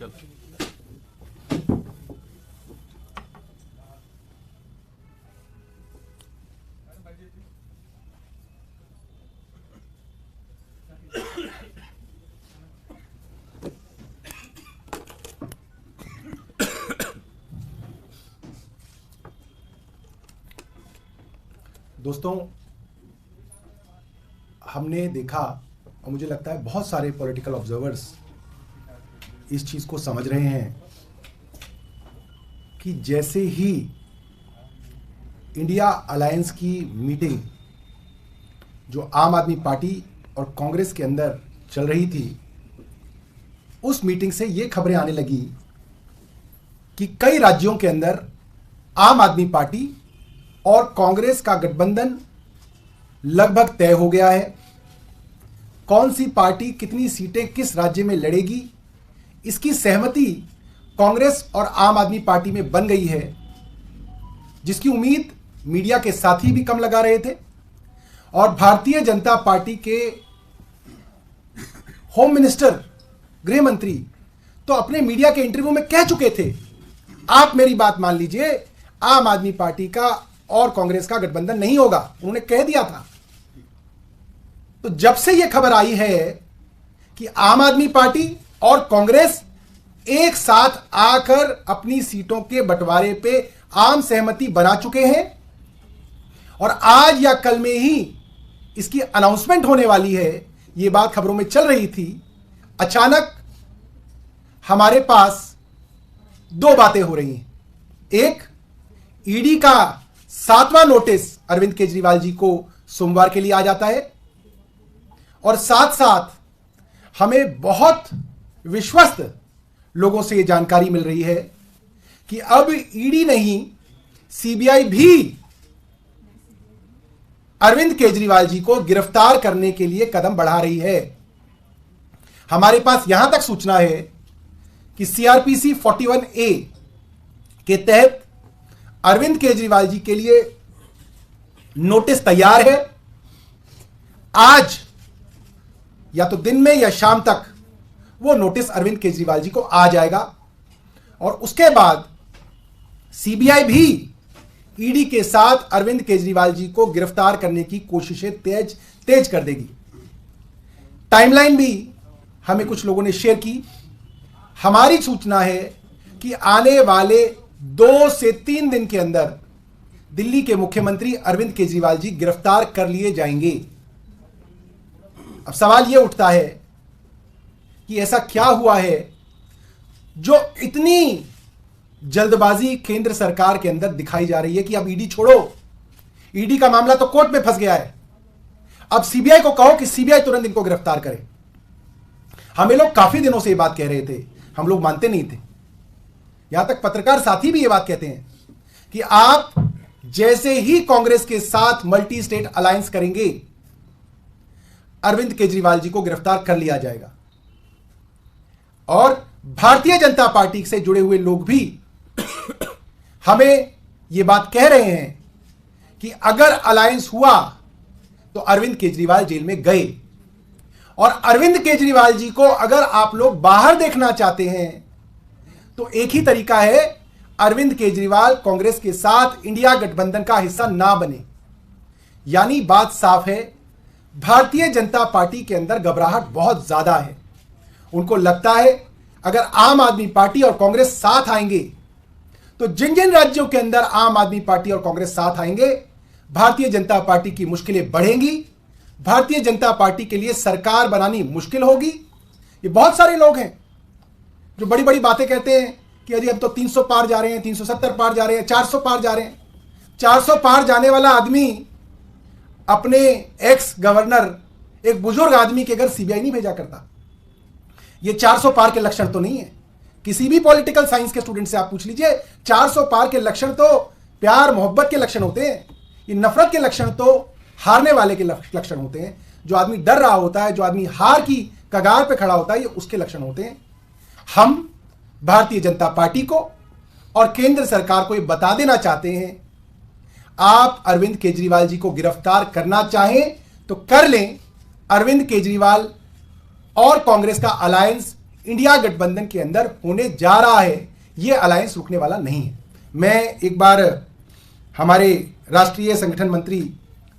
चल। दोस्तों, हमने देखा और मुझे लगता है बहुत सारे पॉलिटिकल ऑब्जर्वर्स इस चीज़ को समझ रहे हैं कि जैसे ही इंडिया अलायंस की मीटिंग जो आम आदमी पार्टी और कांग्रेस के अंदर चल रही थी, उस मीटिंग से ये खबरें आने लगी कि कई राज्यों के अंदर आम आदमी पार्टी और कांग्रेस का गठबंधन लगभग तय हो गया है। कौन सी पार्टी कितनी सीटें किस राज्य में लड़ेगी, इसकी सहमति कांग्रेस और आम आदमी पार्टी में बन गई है, जिसकी उम्मीद मीडिया के साथी भी कम लगा रहे थे। और भारतीय जनता पार्टी के होम मिनिस्टर, गृह मंत्री तो अपने मीडिया के इंटरव्यू में कह चुके थे, आप मेरी बात मान लीजिए, आम आदमी पार्टी का और कांग्रेस का गठबंधन नहीं होगा, उन्होंने कह दिया था। तो जब से यह खबर आई है कि आम आदमी पार्टी और कांग्रेस एक साथ आकर अपनी सीटों के बंटवारे पे आम सहमति बना चुके हैं और आज या कल में ही इसकी अनाउंसमेंट होने वाली है, यह बात खबरों में चल रही थी। अचानक हमारे पास दो बातें हो रही हैं। एक, ईडी का 7वां नोटिस अरविंद केजरीवाल जी को सोमवार के लिए आ जाता है और साथ साथ हमें बहुत विश्वस्त लोगों से यह जानकारी मिल रही है कि अब ईडी नहीं, सीबीआई भी अरविंद केजरीवाल जी को गिरफ्तार करने के लिए कदम बढ़ा रही है। हमारे पास यहां तक सूचना है कि सीआरपीसी 41A के तहत अरविंद केजरीवाल जी के लिए नोटिस तैयार है। आज या तो दिन में या शाम तक वो नोटिस अरविंद केजरीवाल जी को आ जाएगा और उसके बाद सीबीआई भी ईडी के साथ अरविंद केजरीवाल जी को गिरफ्तार करने की कोशिशें तेज कर देगी। टाइमलाइन भी हमें कुछ लोगों ने शेयर की। हमारी सूचना है कि आने वाले 2 से 3 दिन के अंदर दिल्ली के मुख्यमंत्री अरविंद केजरीवाल जी गिरफ्तार कर लिए जाएंगे। अब सवाल यह उठता है कि ऐसा क्या हुआ है जो इतनी जल्दबाजी केंद्र सरकार के अंदर दिखाई जा रही है कि अब ईडी छोड़ो, ईडी का मामला तो कोर्ट में फंस गया है, अब सीबीआई को कहो कि सीबीआई तुरंत इनको गिरफ्तार करे। हमें लोग काफी दिनों से यह बात कह रहे थे, हम लोग मानते नहीं थे। यहां तक पत्रकार साथी भी यह बात कहते हैं कि आप जैसे ही कांग्रेस के साथ मल्टी स्टेट अलायंस करेंगे, अरविंद केजरीवाल जी को गिरफ्तार कर लिया जाएगा। और भारतीय जनता पार्टी से जुड़े हुए लोग भी हमें यह बात कह रहे हैं कि अगर अलायंस हुआ तो अरविंद केजरीवाल जेल में गए। और अरविंद केजरीवाल जी को अगर आप लोग बाहर देखना चाहते हैं तो एक ही तरीका है, अरविंद केजरीवाल कांग्रेस के साथ इंडिया गठबंधन का हिस्सा ना बने। यानी बात साफ है, भारतीय जनता पार्टी के अंदर घबराहट बहुत ज्यादा है। उनको लगता है अगर आम आदमी पार्टी और कांग्रेस साथ आएंगे तो जिन जिन राज्यों के अंदर आम आदमी पार्टी और कांग्रेस साथ आएंगे, भारतीय जनता पार्टी की मुश्किलें बढ़ेंगी, भारतीय जनता पार्टी के लिए सरकार बनानी मुश्किल होगी। ये बहुत सारे लोग हैं जो बड़ी बड़ी बातें कहते हैं कि अरे हम तो 300 पार जा रहे हैं, 370 पार जा रहे हैं, 400 पार जा रहे हैं। 400 पार जाने वाला आदमी अपने एक्स गवर्नर, एक बुजुर्ग आदमी के घर सीबीआई नहीं भेजा करता। ये 400 पार के लक्षण तो नहीं है। किसी भी पॉलिटिकल साइंस के स्टूडेंट से आप पूछ लीजिए, 400 पार के लक्षण तो प्यार मोहब्बत के लक्षण होते हैं। ये नफरत के लक्षण तो हारने वाले के लक्षण होते हैं। जो आदमी डर रहा होता है, जो आदमी हार की कगार पे खड़ा होता है, ये उसके लक्षण होते हैं। हम भारतीय जनता पार्टी को और केंद्र सरकार को ये बता देना चाहते हैं, आप अरविंद केजरीवाल जी को गिरफ्तार करना चाहें तो कर लें। अरविंद केजरीवाल और कांग्रेस का अलायंस इंडिया गठबंधन के अंदर होने जा रहा है, यह अलायंस रुकने वाला नहीं है। मैं एक बार हमारे राष्ट्रीय संगठन मंत्री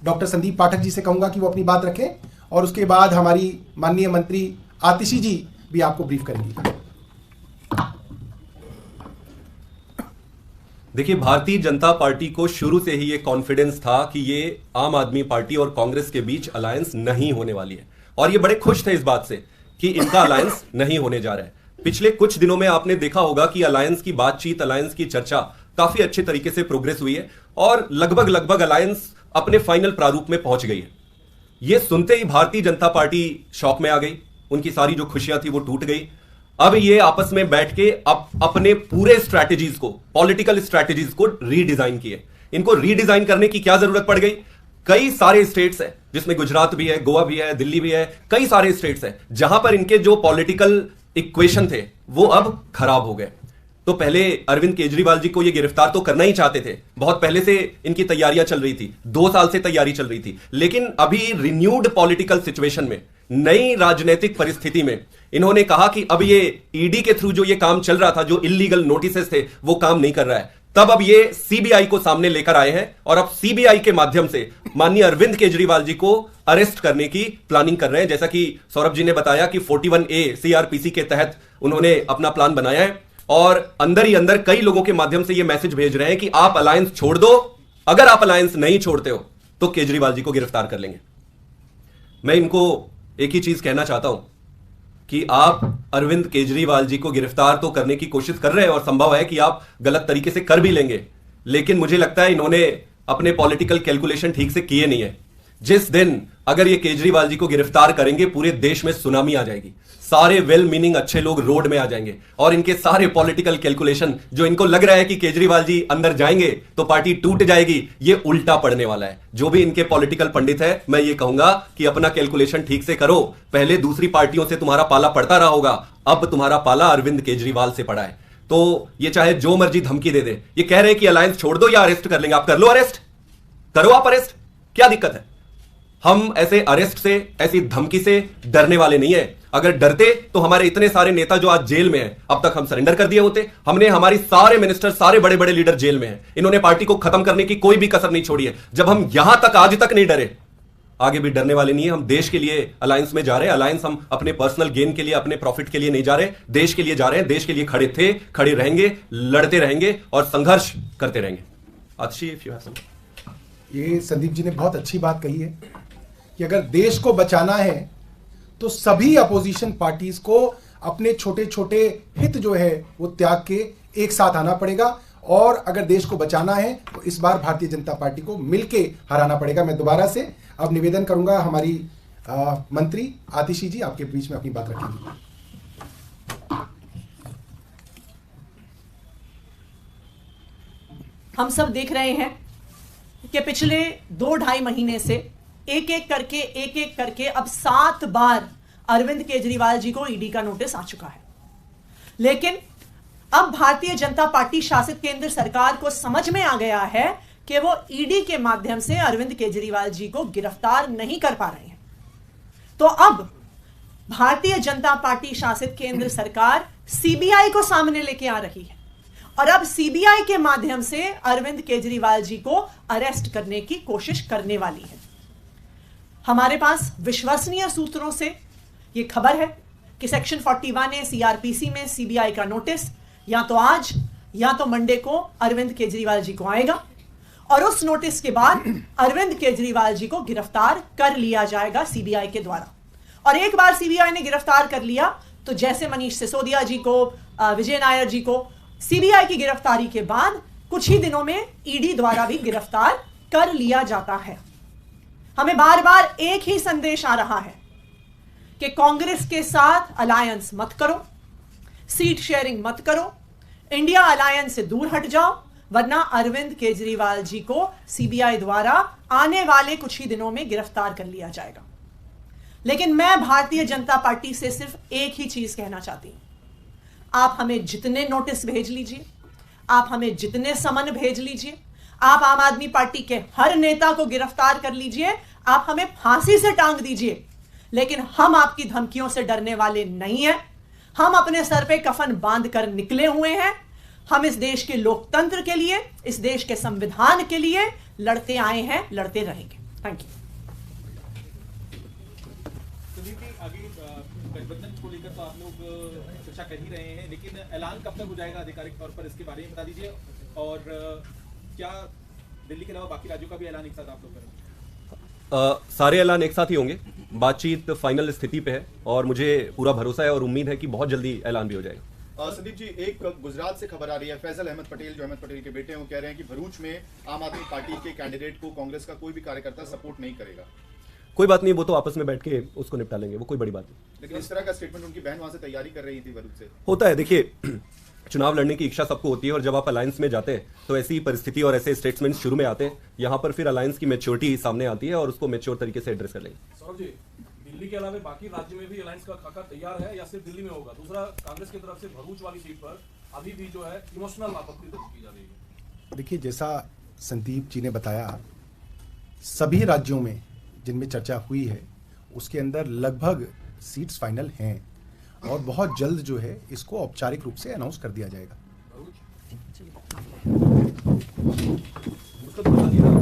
डॉक्टर संदीप पाठक जी से कहूंगा कि वो अपनी बात रखें, और उसके बाद हमारी माननीय मंत्री आतिशी जी भी आपको ब्रीफ करेंगी। देखिए, भारतीय जनता पार्टी को शुरू से ही ये कॉन्फिडेंस था कि ये आम आदमी पार्टी और कांग्रेस के बीच अलायंस नहीं होने वाली है, और ये बड़े खुश थे इस बात से कि इनका अलायंस नहीं होने जा रहा है। पिछले कुछ दिनों में आपने देखा होगा कि अलायंस की बातचीत, अलायंस की चर्चा काफी अच्छे तरीके से प्रोग्रेस हुई है और लगभग अलायंस अपने फाइनल प्रारूप में पहुंच गई है। यह सुनते ही भारतीय जनता पार्टी शॉक में आ गई, उनकी सारी जो खुशियां थी वो टूट गई। अब ये आपस में बैठ के अपने पूरे स्ट्रैटेजीज को, पॉलिटिकल स्ट्रैटेजीज को रीडिजाइन किए। इनको रीडिजाइन करने की क्या जरूरत पड़ गई? कई सारे स्टेट्स हैं, जिसमें गुजरात भी है, गोवा भी है, दिल्ली भी है, कई सारे स्टेट्स हैं जहां पर इनके जो पॉलिटिकल इक्वेशन थे वो अब खराब हो गए। तो पहले अरविंद केजरीवाल जी को ये गिरफ्तार तो करना ही चाहते थे, बहुत पहले से इनकी तैयारियां चल रही थी, 2 साल से तैयारी चल रही थी। लेकिन अभी रिन्यूड पॉलिटिकल सिचुएशन में, नई राजनीतिक परिस्थिति में इन्होंने कहा कि अब ये ईडी के थ्रू जो ये काम चल रहा था, जो इलीगल नोटिसेस थे, वो काम नहीं कर रहा है। तब अब ये सीबीआई को सामने लेकर आए हैं और अब सीबीआई के माध्यम से माननीय अरविंद केजरीवाल जी को अरेस्ट करने की प्लानिंग कर रहे हैं। जैसा कि सौरभ जी ने बताया कि 41A सीआरपीसी के तहत उन्होंने अपना प्लान बनाया है और अंदर ही अंदर कई लोगों के माध्यम से ये मैसेज भेज रहे हैं कि आप अलायंस छोड़ दो, अगर आप अलायंस नहीं छोड़ते हो तो केजरीवाल जी को गिरफ्तार कर लेंगे। मैं इनको एक ही चीज कहना चाहता हूं कि आप अरविंद केजरीवाल जी को गिरफ्तार तो करने की कोशिश कर रहे हैं और संभव है कि आप गलत तरीके से कर भी लेंगे, लेकिन मुझे लगता है इन्होंने अपने पॉलिटिकल कैलकुलेशन ठीक से किए नहीं है। जिस दिन अगर ये केजरीवाल जी को गिरफ्तार करेंगे, पूरे देश में सुनामी आ जाएगी, सारे वेल मीनिंग अच्छे लोग रोड में आ जाएंगे और इनके सारे पॉलिटिकल कैलकुलेशन, जो इनको लग रहा है कि केजरीवाल जी अंदर जाएंगे तो पार्टी टूट जाएगी, ये उल्टा पड़ने वाला है। जो भी इनके पॉलिटिकल पंडित है, मैं ये कहूंगा कि अपना कैलकुलेशन ठीक से करो। पहले दूसरी पार्टियों से तुम्हारा पाला पड़ता रहा होगा, अब तुम्हारा पाला अरविंद केजरीवाल से पड़ा है। तो ये चाहे जो मर्जी धमकी दे दे, ये कह रहे हैं कि अलायंस छोड़ दो या अरेस्ट कर लेंगे। आप कर लो अरेस्ट, करो आप अरेस्ट, क्या दिक्कत है? हम ऐसे अरेस्ट से, ऐसी धमकी से डरने वाले नहीं है। अगर डरते तो हमारे इतने सारे नेता जो आज जेल में हैं, अब तक हम सरेंडर कर दिए होते। हमने हमारी सारे मिनिस्टर, सारे बड़े बड़े लीडर जेल में हैं। इन्होंने पार्टी को खत्म करने की कोई भी कसर नहीं छोड़ी है। जब हम यहां तक आज तक नहीं डरे, आगे भी डरने वाले नहीं है। हम देश के लिए अलायंस में जा रहे हैं। अलायंस हम अपने पर्सनल गेन के लिए, अपने प्रॉफिट के लिए नहीं जा रहे, देश के लिए जा रहे हैं। देश के लिए खड़े थे, खड़े रहेंगे, लड़ते रहेंगे और संघर्ष करते रहेंगे। ये संदीप जी ने बहुत अच्छी बात कही है कि अगर देश को बचाना है तो सभी अपोजिशन पार्टीज को अपने छोटे छोटे हित जो है वो त्याग के एक साथ आना पड़ेगा, और अगर देश को बचाना है तो इस बार भारतीय जनता पार्टी को मिलके हराना पड़ेगा। मैं दोबारा से अब निवेदन करूंगा, हमारी मंत्री आतिशी जी आपके बीच में अपनी बात रखेंगी। हम सब देख रहे हैं कि पिछले 2-2.5 महीने से एक एक करके अब 7 बार अरविंद केजरीवाल जी को ईडी का नोटिस आ चुका है। लेकिन अब भारतीय जनता पार्टी शासित केंद्र सरकार को समझ में आ गया है कि वो ईडी के माध्यम से अरविंद केजरीवाल जी को गिरफ्तार नहीं कर पा रहे हैं। तो अब भारतीय जनता पार्टी शासित केंद्र सरकार सीबीआई को सामने लेके आ रही है और अब सीबीआई के माध्यम से अरविंद केजरीवाल जी को अरेस्ट करने की कोशिश करने वाली है। हमारे पास विश्वसनीय सूत्रों से यह खबर है कि सेक्शन 41A सीआरपीसी में सीबीआई का नोटिस या तो आज या तो मंडे को अरविंद केजरीवाल जी को आएगा और उस नोटिस के बाद अरविंद केजरीवाल जी को गिरफ्तार कर लिया जाएगा सीबीआई के द्वारा। और एक बार सीबीआई ने गिरफ्तार कर लिया तो जैसे मनीष सिसोदिया जी को, विजय नायर जी को सीबीआई की गिरफ्तारी के बाद कुछ ही दिनों में ईडी द्वारा भी गिरफ्तार कर लिया जाता है। हमें बार बार एक ही संदेश आ रहा है कि कांग्रेस के साथ अलायंस मत करो, सीट शेयरिंग मत करो, इंडिया अलायंस से दूर हट जाओ, वरना अरविंद केजरीवाल जी को सीबीआई द्वारा आने वाले कुछ ही दिनों में गिरफ्तार कर लिया जाएगा। लेकिन मैं भारतीय जनता पार्टी से सिर्फ एक ही चीज कहना चाहती हूं, आप हमें जितने नोटिस भेज लीजिए, आप हमें जितने समन भेज लीजिए, आप आम आदमी पार्टी के हर नेता को गिरफ्तार कर लीजिए, आप हमें फांसी से टांग दीजिए, लेकिन हम आपकी धमकियों से डरने वाले नहीं हैं। हम अपने सर पे कफन बांध कर निकले हुए हैं। हम इस देश के लोकतंत्र के लिए, इस देश के संविधान के लिए लड़ते आए हैं, लड़ते रहेंगे। Thank you. संदीप जी, आगे गठबंधन को लेकर तो आप लोग चर्चा कर ही रहे हैं, लेकिन ऐलान कब तक हो जाएगा आधिकारिक तौर पर, इसके बारे में बता दीजिए। और क्या दिल्ली के अलावा बाकी राज्यों का भी ऐलान एक साथ आप लोग करेंगे? सारे ऐलान एक साथ ही होंगे। बातचीत फाइनल स्थिति पे है और मुझे पूरा भरोसा है और उम्मीद है कि बहुत जल्दी ऐलान भी हो जाएगा। संदीप जी, एक गुजरात से खबर आ रही है, फैजल अहमद पटेल जो अहमद पटेल के बेटे हैं, वो कह रहे हैं कि भरूच में आम आदमी पार्टी के कैंडिडेट को कांग्रेस का कोई भी कार्यकर्ता सपोर्ट नहीं करेगा। कोई बात नहीं, वो तो आपस में बैठ के उसको निपटा लेंगे, वो कोई बड़ी बात नहीं। लेकिन इस तरह का स्टेटमेंट उनकी बहन वहां से तैयारी कर रही थी भरूच से। होता है, देखिए चुनाव लड़ने की इच्छा सबको होती है और जब आप अलायंस में जाते हैं तो ऐसी परिस्थिति और ऐसे स्टेटमेंट शुरू में आते हैं। यहाँ पर फिर अलायंस की मैच्योरिटी सामने आती है और उसको मैच्योर तरीके से एड्रेस कर लेंगे। सौरभ जी, दिल्ली के अलावा बाकी राज्य में भी अलायंस का खाका तैयार है या सिर्फ दिल्ली में होगा? दूसरा, कांग्रेस की तरफ से भरूच वाली सीट पर अभी भी जो है इमोशनल आपत्ति दर्ज की जा रही है। देखिए, जैसा संदीप जी ने बताया, सभी राज्यों में जिनमें चर्चा हुई है उसके अंदर लगभग सीट्स फाइनल हैं और बहुत जल्द जो है इसको औपचारिक रूप से अनाउंस कर दिया जाएगा। उसका बता दिया